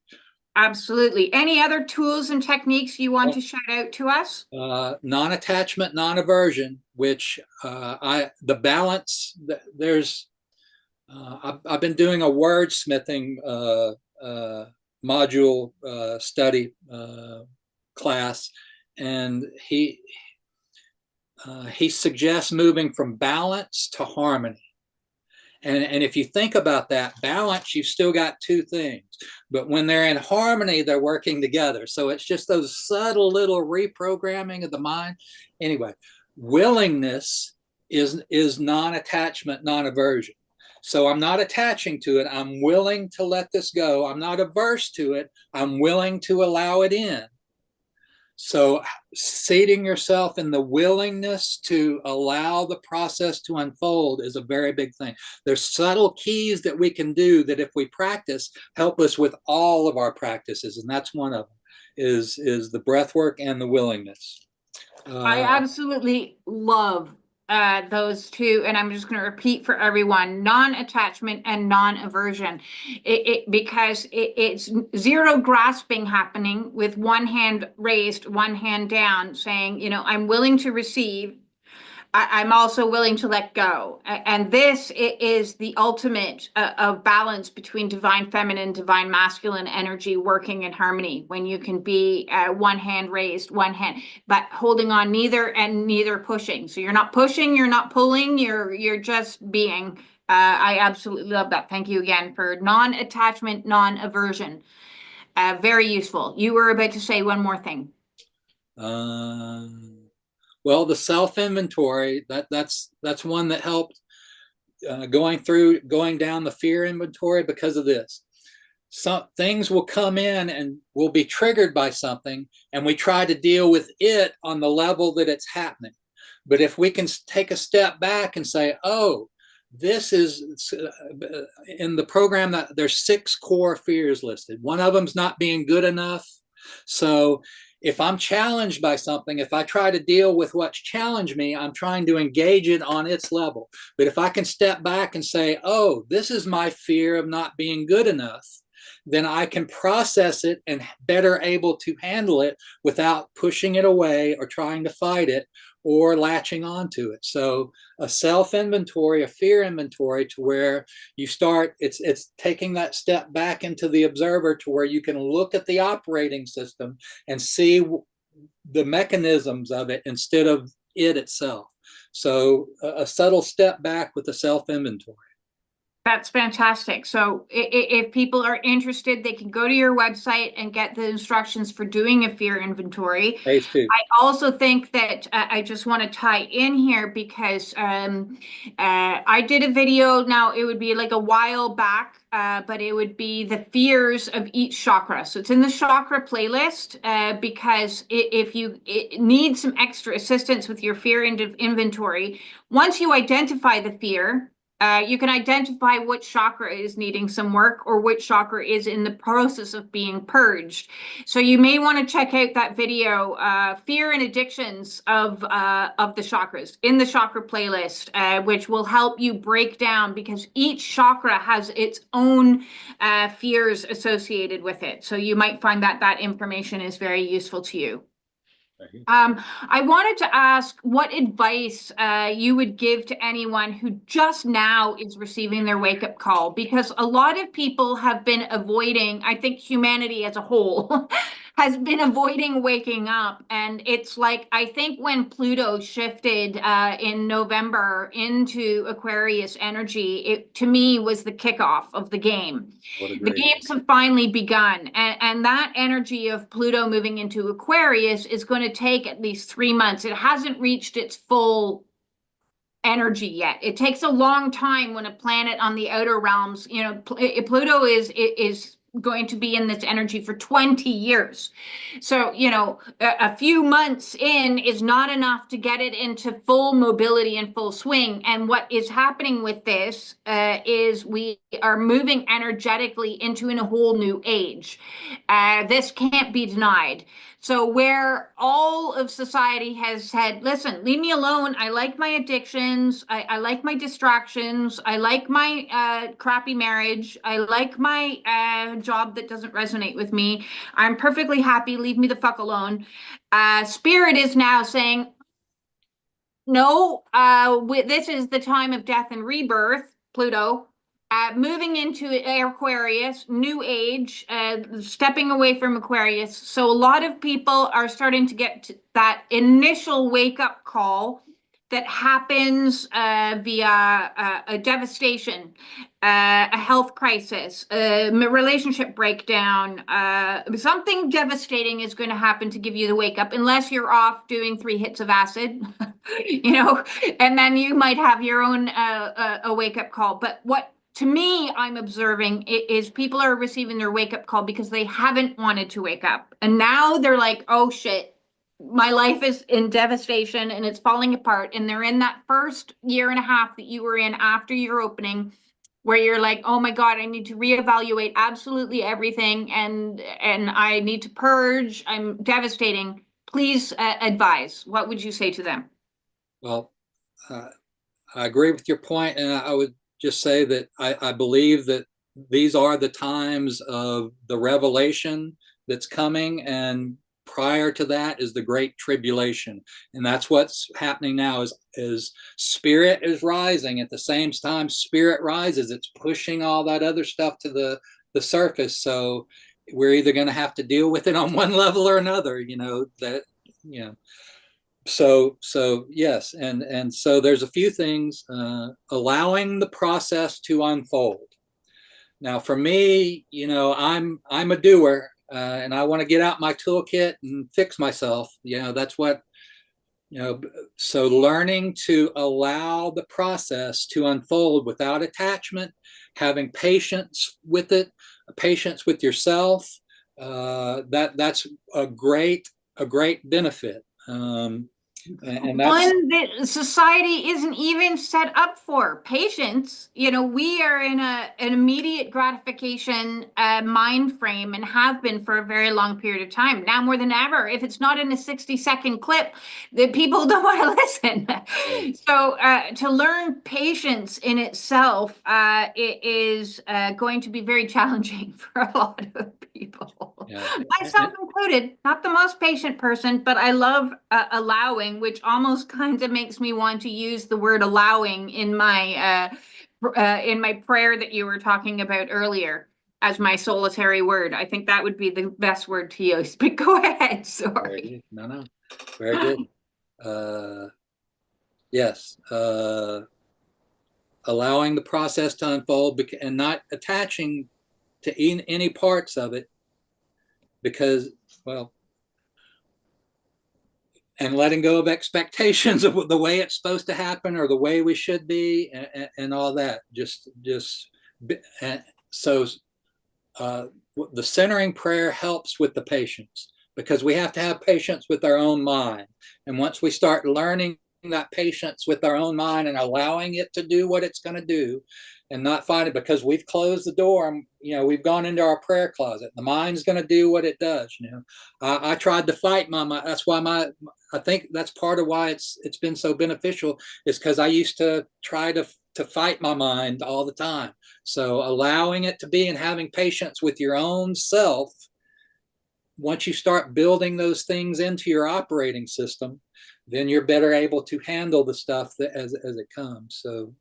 Absolutely. Any other tools and techniques you want to shout out to us? Non-attachment, non-aversion, which the balance, I've been doing a wordsmithing module study class, and he suggests moving from balance to harmony. And if you think about that, balance, you've still got two things. But when they're in harmony, they're working together. So it's just those subtle little reprogramming of the mind. Anyway, willingness is non-attachment, non-aversion. So I'm not attaching to it. I'm willing to let this go. I'm not averse to it. I'm willing to allow it in. So seating yourself in the willingness to allow the process to unfold is a very big thing. There's subtle keys that we can do that, if we practice, help us with all of our practices. And that's one of them, is the breath work and the willingness. I absolutely love those two, and I'm just going to repeat for everyone: non-attachment and non-aversion. Because it's zero grasping happening with one hand raised, one hand down, saying, I'm willing to receive. I'm also willing to let go. And this is the ultimate of balance between divine feminine, divine masculine energy working in harmony, when you can be one hand raised, one hand, but holding on neither and neither pushing. So you're not pushing, you're not pulling, you're just being. I absolutely love that. Thank you again for non-attachment, non-aversion. Very useful. You were about to say one more thing. Well, the self-inventory, that's one that helped, going down the fear inventory because of this. Some things will come in and will be triggered by something, and we try to deal with it on the level that it's happening. But if we can take a step back and say, oh, this is in the program, that there's 6 core fears listed. One of them's not being good enough. So if I'm challenged by something, if I try to deal with what's challenged me, I'm trying to engage it on its level. But if I can step back and say, oh, this is my fear of not being good enough, then I can process it and better able to handle it without pushing it away or trying to fight it or latching onto it. So a self-inventory, a fear inventory, to where you start, it's taking that step back into the observer to where you can look at the operating system and see the mechanisms of it instead of it itself. So a subtle step back with the self-inventory. That's fantastic. So if people are interested, they can go to your website and get the instructions for doing a fear inventory. Phase 2. I also think that I just want to tie in here because I did a video. Now it would be like a while back, but it would be the fears of each chakra. So it's in the chakra playlist because if you need some extra assistance with your fear inventory, once you identify the fear, you can identify which chakra is needing some work or which chakra is in the process of being purged. So you may want to check out that video, Fear and Addictions of the Chakras, in the chakra playlist, which will help you break down, because each chakra has its own fears associated with it. So you might find that that information is very useful to you. I wanted to ask what advice you would give to anyone who just now is receiving their wake-up call, because a lot of people have been avoiding, I think humanity as a whole has been avoiding waking up. And it's like, I think when Pluto shifted in November into Aquarius energy, it to me was the kickoff of the game. The games have finally begun, and that energy of Pluto moving into Aquarius is going to take at least 3 months. It hasn't reached its full energy yet. It takes a long time when a planet on the outer realms, you know, Pluto is going to be in this energy for 20 years. So, you know, a few months in is not enough to get it into full mobility and full swing. And what is happening with this is we are moving energetically into a whole new age. This can't be denied. So where all of society has said, listen, leave me alone. I like my addictions. I like my distractions. I like my crappy marriage. I like my job that doesn't resonate with me. I'm perfectly happy. Leave me the fuck alone. Spirit is now saying, no, this is the time of death and rebirth, Pluto. Moving into Aquarius, new age, stepping away from Aquarius. So a lot of people are starting to get to that initial wake-up call that happens via a devastation, a health crisis, a relationship breakdown. Something devastating is going to happen to give you the wake-up, unless you're off doing 3 hits of acid, you know, and then you might have your own a wake-up call. But what to me, I'm observing is people are receiving their wake-up call because they haven't wanted to wake up. And now they're like, oh shit, my life is in devastation and it's falling apart. And they're in that first year and a half that you were in after your opening, where you're like, oh my God, I need to reevaluate absolutely everything. And I need to purge. I'm devastating. Please advise. What would you say to them? Well, I agree with your point, and I would just say that I believe that these are the times of the revelation that's coming, and prior to that is the great tribulation. And that's what's happening now is spirit is rising. At the same time spirit rises, it's pushing all that other stuff to the surface. So we're either going to have to deal with it on one level or another, you know, that, you know. So yes, and so there's a few things, allowing the process to unfold. Now for me, you know, I'm a doer, and I want to get out my toolkit and fix myself. You know, that's what So learning to allow the process to unfold without attachment, having patience with it, patience with yourself, that's a great benefit. And that's one that society isn't even set up for. Patience, we are in an immediate gratification mind frame and have been for a very long period of time. Now more than ever, if it's not in a 60-second clip, the people don't want to listen. Right. So to learn patience in itself, it is going to be very challenging for a lot of people. Yeah. Myself included, not the most patient person, but I love allowing, which almost kind of makes me want to use the word allowing in my prayer that you were talking about earlier as my solitary word. I think that would be the best word to use, but go ahead. Sorry. No. Very good. Yes. Allowing the process to unfold and not attaching to any parts of it, because, well, and letting go of expectations of the way it's supposed to happen or the way we should be, and all that. So the centering prayer helps with the patience, because we have to have patience with our own mind. And once we start learning that patience with our own mind and allowing it to do what it's going to do, and not find it because we've closed the door, we've gone into our prayer closet. The mind's going to do what it does. I tried to fight my mind. That's why I think that's part of why it's been so beneficial, is because I used to try to fight my mind all the time. So allowing it to be and having patience with your own self, once you start building those things into your operating system, then you're better able to handle the stuff as it comes. So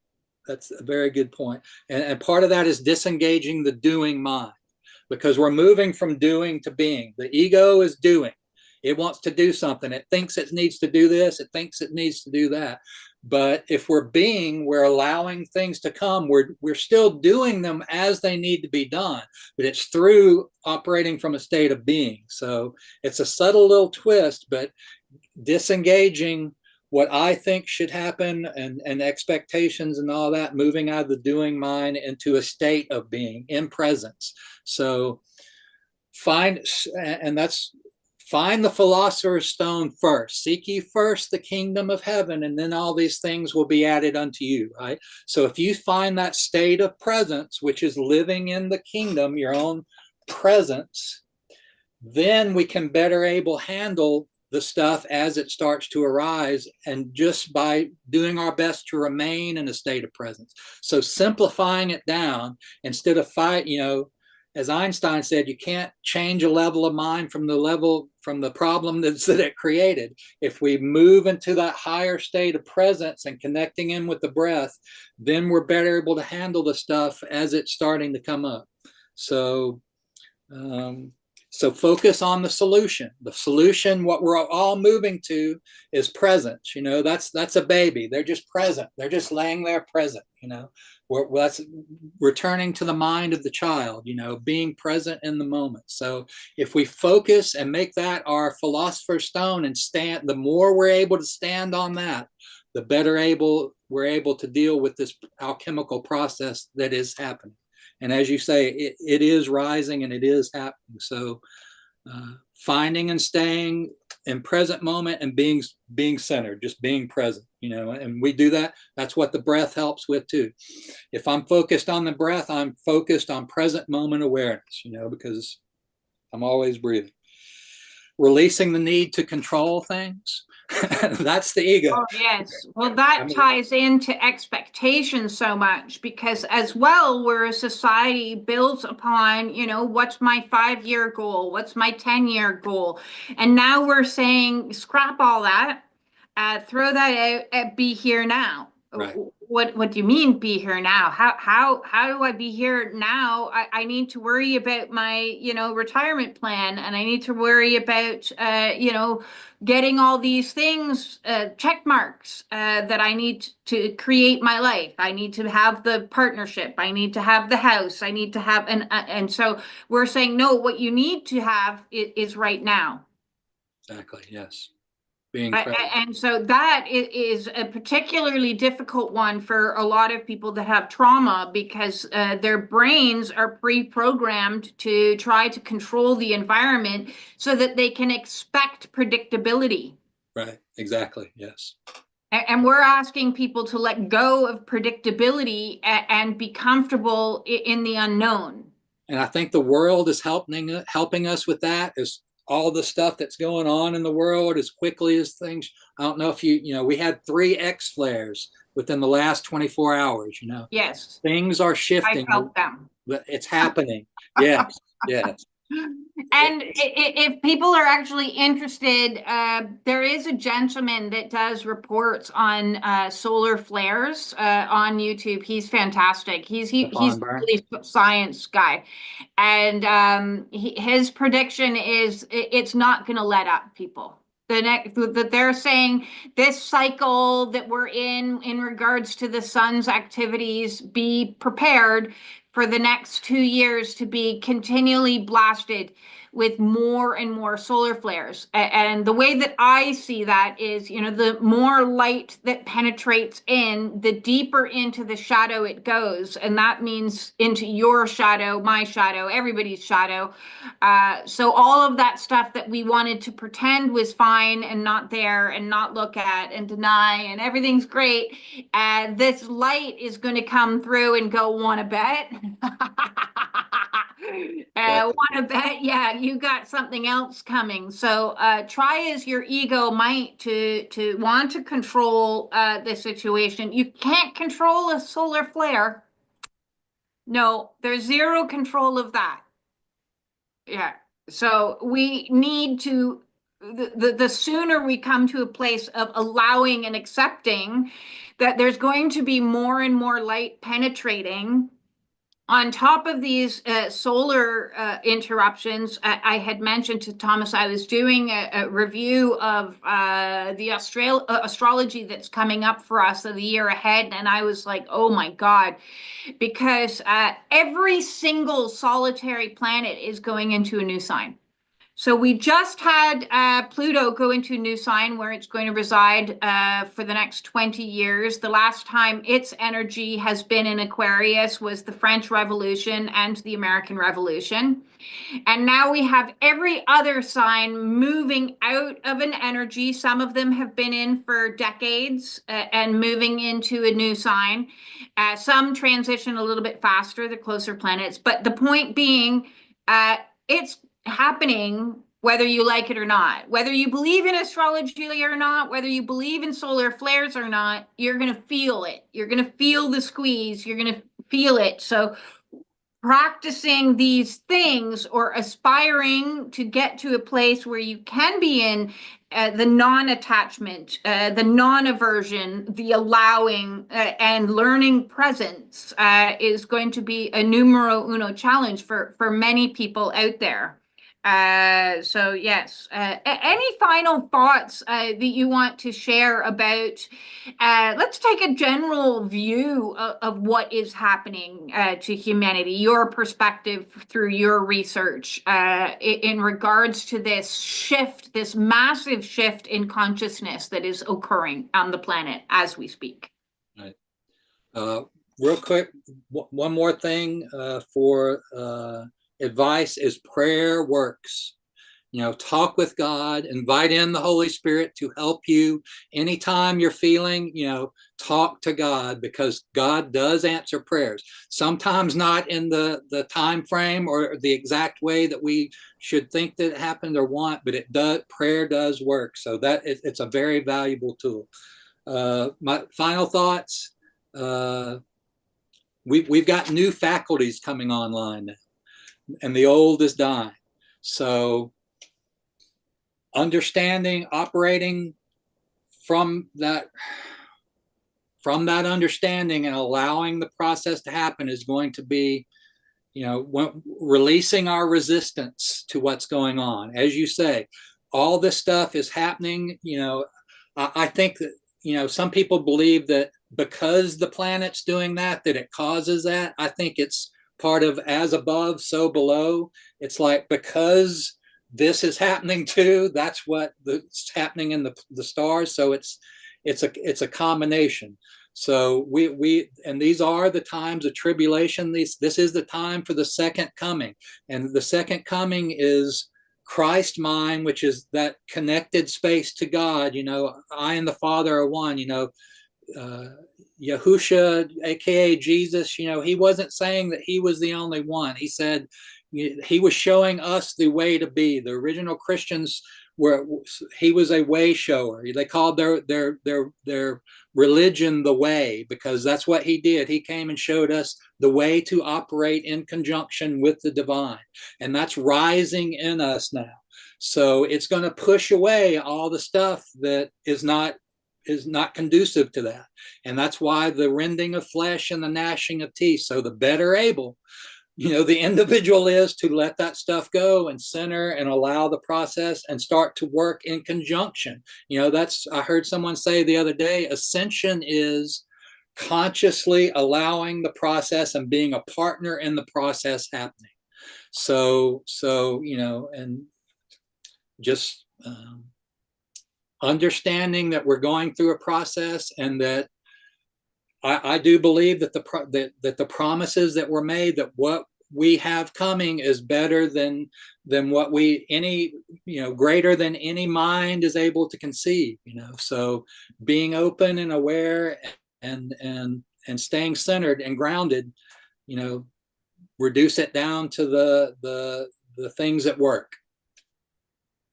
that's a very good point. And part of that is disengaging the doing mind, because we're moving from doing to being. The ego is doing. It wants to do something. It thinks it needs to do this. It thinks it needs to do that. But if we're being, we're allowing things to come. We're still doing them as they need to be done, but it's through operating from a state of being. So it's a subtle little twist, but disengaging what I think should happen and expectations and all that, moving out of the doing mind into a state of being in presence. So find the philosopher's stone first. Seek ye first the kingdom of heaven, and then all these things will be added unto you, right? So if you find that state of presence, which is living in the kingdom, your own presence, then we can better able handle the stuff as it starts to arise, and just by doing our best to remain in a state of presence. So simplifying it down instead of as Einstein said, you can't change a level of mind from the problem that it created. If we move into that higher state of presence and connecting in with the breath, then we're better able to handle the stuff as it's starting to come up. So focus on the solution. The solution, what we're all moving to, is presence. That's a baby. They're just present. They're just laying there present. That's returning to the mind of the child, being present in the moment. So if we focus and make that our philosopher's stone and stand, the more we're able to stand on that, the better we're able to deal with this alchemical process that is happening. And as you say, it is rising and it is happening. So finding and staying in present moment and being centered, just being present, and we do that. That's what the breath helps with too. If I'm focused on the breath, I'm focused on present moment awareness, because I'm always breathing. Releasing the need to control things. That's the ego. Oh, yes. Well, that ties into expectations so much, because as well, we're a society built upon, what's my 5-year goal? What's my 10-year goal? And now we're saying, scrap all that, throw that out, be here now. Right. What do you mean be here now? How do I be here now? I need to worry about my, retirement plan, and I need to worry about, getting all these things, check marks, that I need to create my life. I need to have the partnership. I need to have the house. I need to have, and so we're saying, no, what you need to have is right now. Exactly. Yes. being present. And so that is a particularly difficult one for a lot of people that have trauma, because their brains are pre-programmed to try to control the environment so that they can expect predictability. Right, exactly, yes. And we're asking people to let go of predictability and be comfortable in the unknown. And I think the world is helping us with that. Is all the stuff that's going on in the world as quickly as things. I don't know if we had 3 X flares within the last 24 hours. Yes, things are shifting. I felt them. It's happening. Yes, yes. And if people are actually interested, there is a gentleman that does reports on solar flares on YouTube. He's fantastic. He's a really science guy, and his prediction is it's not going to let up, people. That they're saying this cycle that we're in regards to the sun's activities, be prepared for the next 2 years to be continually blasted with more and more solar flares. And the way that I see that is, the more light that penetrates in, the deeper into the shadow it goes. And that means into your shadow, my shadow, everybody's shadow. So all of that stuff that we wanted to pretend was fine and not there and not look at and deny and everything's great, this light is going to come through and go, want to bet? Want to bet? Yeah, you got something else coming. So try as your ego might to want to control the situation. You can't control a solar flare. No, there's zero control of that. Yeah. So we need to, the sooner we come to a place of allowing and accepting that there's going to be more and more light penetrating. On top of these solar interruptions, I had mentioned to Thomas, I was doing a review of the astrology that's coming up for us of the year ahead. And I was like, oh my God, because every single solitary planet is going into a new sign. So we just had Pluto go into a new sign where it's going to reside for the next 20 years. The last time its energy has been in Aquarius was the French Revolution and the American Revolution. And now we have every other sign moving out of an energy. Some of them have been in for decades and moving into a new sign. Some transition a little bit faster, the closer planets. But the point being, it's happening whether you like it or not. Whether you believe in astrology or not, whether you believe in solar flares or not, you're going to feel it. You're going to feel the squeeze. You're going to feel it. So practicing these things or aspiring to get to a place where you can be in the non-attachment, the non-aversion, the allowing, and learning presence is going to be a numero uno challenge for many people out there. So yes, any final thoughts that you want to share about, let's take a general view of what is happening to humanity, your perspective through your research in regards to this shift, this massive shift in consciousness that is occurring on the planet as we speak. Right. Real quick, one more thing for advice is prayer works. Talk with God, invite in the Holy Spirit to help you. Anytime you're feeling, talk to God, because God does answer prayers. Sometimes not in the time frame or the exact way that we should think that it happened or want, but it does. Prayer does work. So that it's a very valuable tool. My final thoughts. We've got new faculties coming online now, and the old is dying. So understanding, operating from that understanding and allowing the process to happen is going to be, releasing our resistance to what's going on. As you say, all this stuff is happening. I think that, some people believe that because the planet's doing that it causes that. I think it's part of as above, so below. It's like, because this is happening too. That's what's happening in the stars. So it's a combination. So and these are the times of tribulation. This is the time for the second coming, and the second coming is Christ mind, which is that connected space to God. I and the Father are one. Yahusha, aka Jesus, he wasn't saying that he was the only one. He said he was showing us the way to be. The original Christians he was a way shower. They called their religion the way, because that's what he did. He came and showed us the way to operate in conjunction with the divine, and that's rising in us now. So it's going to push away all the stuff that is not conducive to that. And that's why the rending of flesh and the gnashing of teeth. So the better able, the individual is to let that stuff go and center and allow the process and start to work in conjunction. I heard someone say the other day, ascension is consciously allowing the process and being a partner in the process happening. So and just understanding that we're going through a process, and that I do believe that the promises that were made, that what we have coming is better than what greater than any mind is able to conceive. So being open and aware and staying centered and grounded, reduce it down to the things that work.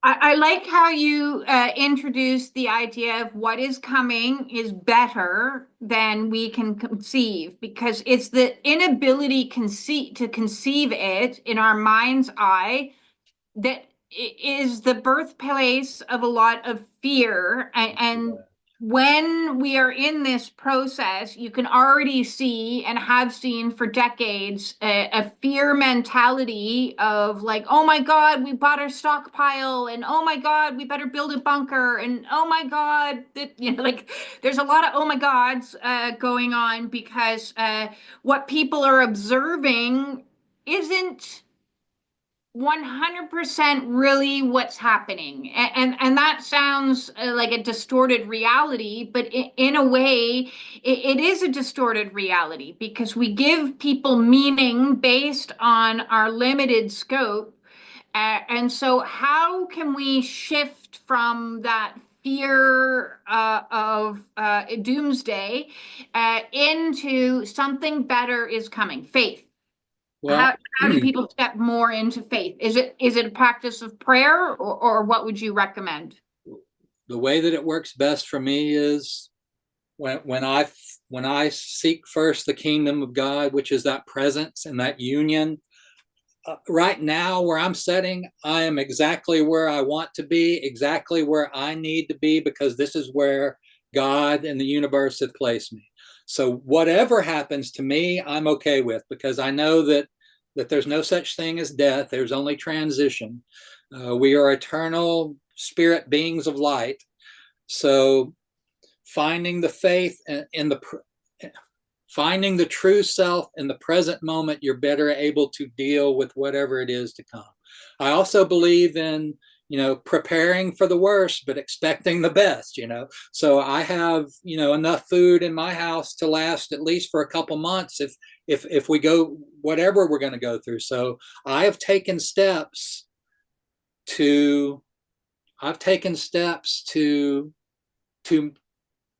I like how you introduced the idea of what is coming is better than we can conceive, because it's the inability to conceive it in our mind's eye that is the birthplace of a lot of fear. And when we are in this process, you can already see, and have seen for decades, a fear mentality of like, oh my God, we bought our stockpile, and oh my God, we better build a bunker, and oh my God, like there's a lot of oh my gods going on, because what people are observing isn't 100% really what's happening. And that sounds like a distorted reality, but in a way, it is a distorted reality, because we give people meaning based on our limited scope. And so how can we shift from that fear of doomsday into something better is coming, faith? Well, how do people step more into faith? Is it a practice of prayer, or what would you recommend? The way that it works best for me is when I seek first the kingdom of God, which is that presence and that union. Right now, where I'm sitting, I am exactly where I want to be, exactly where I need to be, because this is where God and the universe have placed me. So whatever happens to me, I'm okay with, because I know that there's no such thing as death. There's only transition. We are eternal spirit beings of light. So finding the faith finding the true self in the present moment, you're better able to deal with whatever it is to come. I also believe in preparing for the worst, but expecting the best. So I have enough food in my house to last at least for a couple months if we go whatever we're going to go through. So I have taken steps to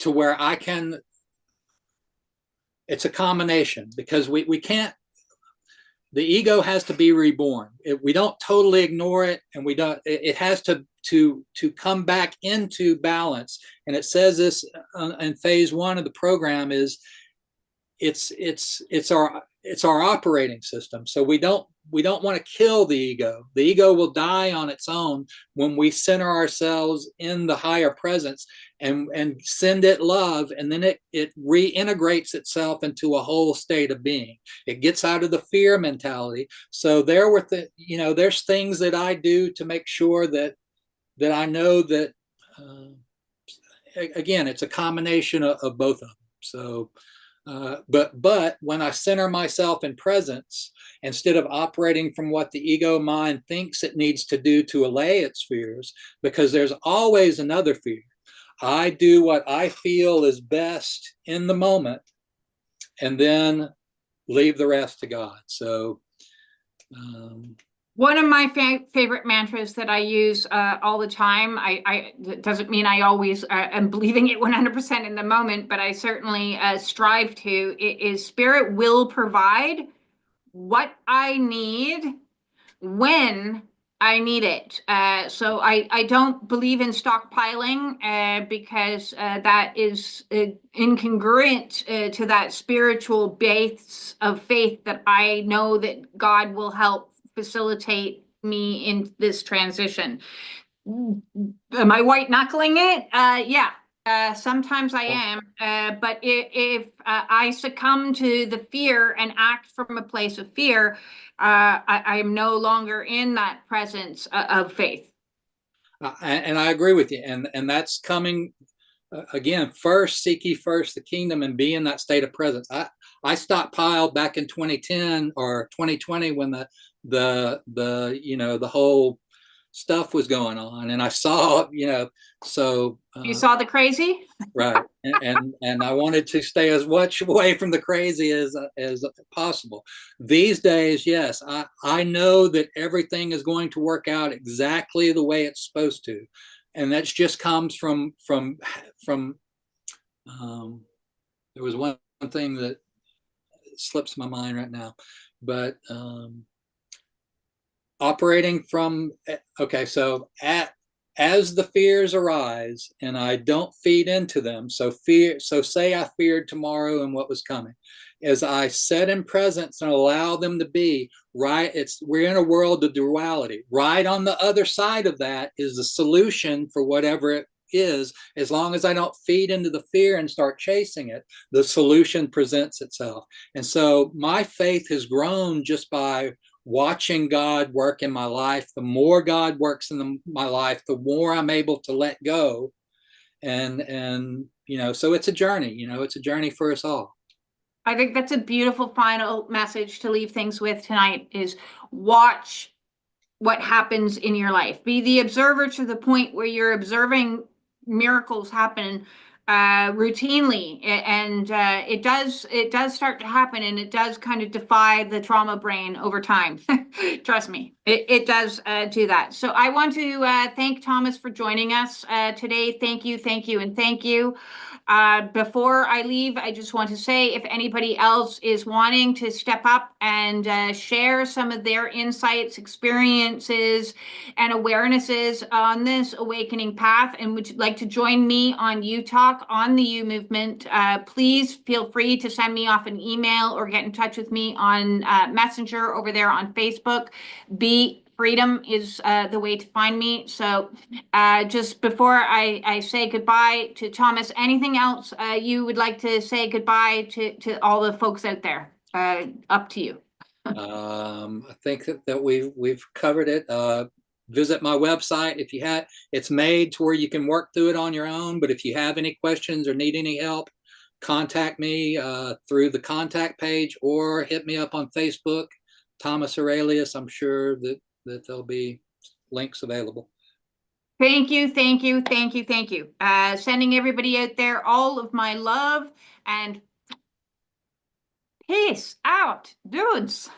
where I can. It's a combination, because we can't. The ego has to be reborn. We don't totally ignore it, and we don't. It has to come back into balance. And it says this in phase 1 of the program is it's our operating system. So we don't want to kill the ego. The ego will die on its own when we center ourselves in the higher presence and send it love, and then it reintegrates itself into a whole state of being. It gets out of the fear mentality. So there's things that I do to make sure that I know that again, it's a combination of both of them. So But when I center myself in presence, instead of operating from what the ego mind thinks it needs to do to allay its fears, because there's always another fear, I do what I feel is best in the moment, and then leave the rest to God. So one of my favorite mantras that I use all the time, it doesn't mean I always am believing it 100% in the moment, but I certainly strive to, is spirit will provide what I need when I need it. So I don't believe in stockpiling because that is incongruent to that spiritual base of faith that I know that God will help facilitate me in this transition. Am I white knuckling it? Yeah. Sometimes I am, but if I succumb to the fear and act from a place of fear, I'm no longer in that presence of faith. And I agree with you, and that's coming again. First, seek ye first the kingdom and be in that state of presence. I stockpiled back in 2010 or 2020 when the whole stuff was going on, and I saw, so You saw the crazy? right, and I wanted to stay as much away from the crazy as possible. These days, yes, I know that everything is going to work out exactly the way it's supposed to, and that just comes from there was one thing that slips my mind right now, but operating from, okay, so as the fears arise and I don't feed into them, so say I feared tomorrow and what was coming, as I set in presence and allow them to be, right, we're in a world of duality. Right on the other side of that is the solution for whatever it is. As long as I don't feed into the fear and start chasing it, the solution presents itself. And so my faith has grown just by watching God work in my life. The more God works in my life, the more I'm able to let go. And so it's a journey. It's a journey for us all. I think that's a beautiful final message to leave things with tonight, is watch what happens in your life. Be the observer to the point where you're observing miracles happen routinely, and it does start to happen, and it does kind of defy the trauma brain over time. Trust me, it does do that. So I want to thank Thomas for joining us today. Thank you, and thank you. Before I leave, I just want to say, if anybody else is wanting to step up and share some of their insights, experiences, and awarenesses on this awakening path, and would like to join me on U Talk, on the U Movement, please feel free to send me off an email or get in touch with me on Messenger over there on Facebook. Freedom is the way to find me. So just before I say goodbye to Thomas, anything else you would like to say goodbye to all the folks out there? Up to you. I think that we've covered it. Visit my website if you have. It's made to where you can work through it on your own. But if you have any questions or need any help, contact me through the contact page or hit me up on Facebook, Thomas Aurelius. I'm sure that there'll be links available. Thank you. Sending everybody out there all of my love and peace out, dudes.